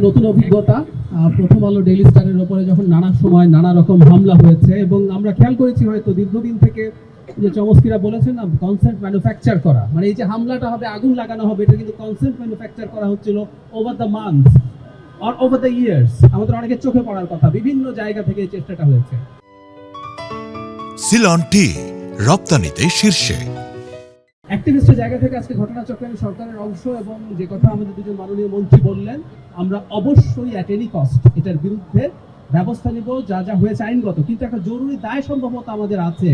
নতুন অভিজ্ঞতা। প্রথম আলো ডেইলি স্টারের উপরে যখন নানা সময় নানা রকম হামলা হয়েছে এবং আমরা খেয়াল করেছি হয়তো দীর্ঘদিন থেকে যে চমস্কিরা বলেছেন না, কনসেন্ট ম্যানুফ্যাকচার করা, মানে এই যে হামলাটা হবে, আগুন লাগানো হবে, এটা কিন্তু কনসেন্ট ম্যানুফ্যাকচার করা হচ্ছিল ওভার দ্য মান্থ আর ওভার দ্য ইয়ার্স। আমাদের অনেকের চোখে পড়ার কথা, বিভিন্ন জায়গা থেকে এই চেষ্টাটা হয়েছে। সিলন টি রপ্তানিতে শীর্ষে। অ্যাক্টিভিস্টের জায়গা থেকে আজকে ঘটনাচক্রে সরকারের অংশ এবং যে কথা আমাদের দুজন মাননীয় মন্ত্রী বললেন, আমরা অবশ্যই অ্যাট এনি কস্ট এটার বিরুদ্ধে ব্যবস্থা নেব, যা যা হয়েছে আইনগত। কিন্তু একটা জরুরি দায় সম্ভবত আমাদের আছে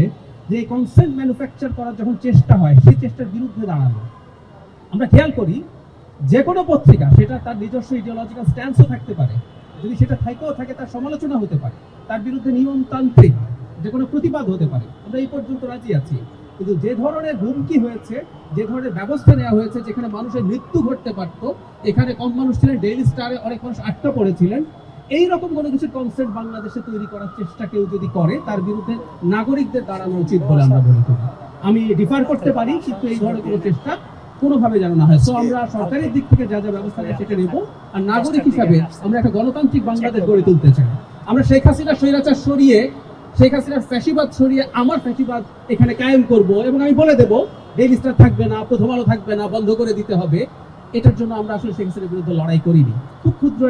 যে কনসেন্ট ম্যানুফ্যাকচার করার যখন চেষ্টা হয় সেই চেষ্টার বিরুদ্ধে দাঁড়ানো। আমরা খেয়াল করি যে কোনো পত্রিকা, সেটা তার নিজস্ব ইডিওলজিক্যাল স্ট্যান্সও থাকতে পারে, যদি সেটা থাকেও থাকে তার সমালোচনা হতে পারে, তার বিরুদ্ধে নিয়মতান্ত্রিক যে কোনো প্রতিবাদ হতে পারে, আমরা এই পর্যন্ত রাজি আছি। কিন্তু যে ধরনের হুমকি হয়েছে, যে ধরনের ব্যবস্থা নেওয়া হয়েছে, যেখানে মানুষের মৃত্যু ঘটতে পারত, এখানে কম মানুষ ছিলেন, ডেইলি স্টারে অনেক মানুষ আটকা পড়েছিলেন, এইরকম কোনো কিছু কনসেপ্ট বাংলাদেশে তৈরি করার চেষ্টা কেউ যদি করে, তার বিরুদ্ধে নাগরিকদের দাঁড়ানো উচিত বলে আমরা মনে করি। আমি ডিফার করতে পারি, কিন্তু এই ধরনের কোনো চেষ্টা কোনোভাবে যেন না হয়। সো আমরা সরকারের দিক থেকে যা যা ব্যবস্থা নেয় সেটা নেব। আর নাগরিক হিসাবে আমরা একটা গণতান্ত্রিক বাংলাদেশ গড়ে তুলতে চাই। আমরা শেখ হাসিনা স্বৈরাচার সরিয়ে, শেখ হাসিনার ফ্যাসিবাদ সরিয়ে আমার ফ্যাসিবাদ এখানে কায়েম করব এবং আমি বলে দেব ডেইলি স্টার থাকবে না, প্রথম আলো থাকবে না, বন্ধ করে দিতে হবে। এটার জন্য আমরা আসলে শেখ হাসিনার বিরুদ্ধে লড়াই করিনি। খুব ক্ষুদ্র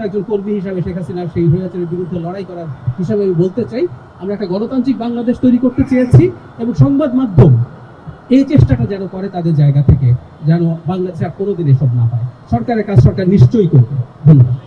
একজন কর্মী হিসাবে শেখ হাসিনার সেই স্বৈরাচারের বিরুদ্ধে লড়াই করার হিসাবে আমি বলতে চাই, আমরা একটা গণতান্ত্রিক বাংলাদেশ তৈরি করতে চেয়েছি এবং সংবাদ মাধ্যম এই চেষ্টাটা যেন করে তাদের জায়গা থেকে, যেন বাংলাদেশে আর কোনোদিন এসব না হয়। সরকারের কাজ সরকার নিশ্চয়ই করবে। ধন্যবাদ।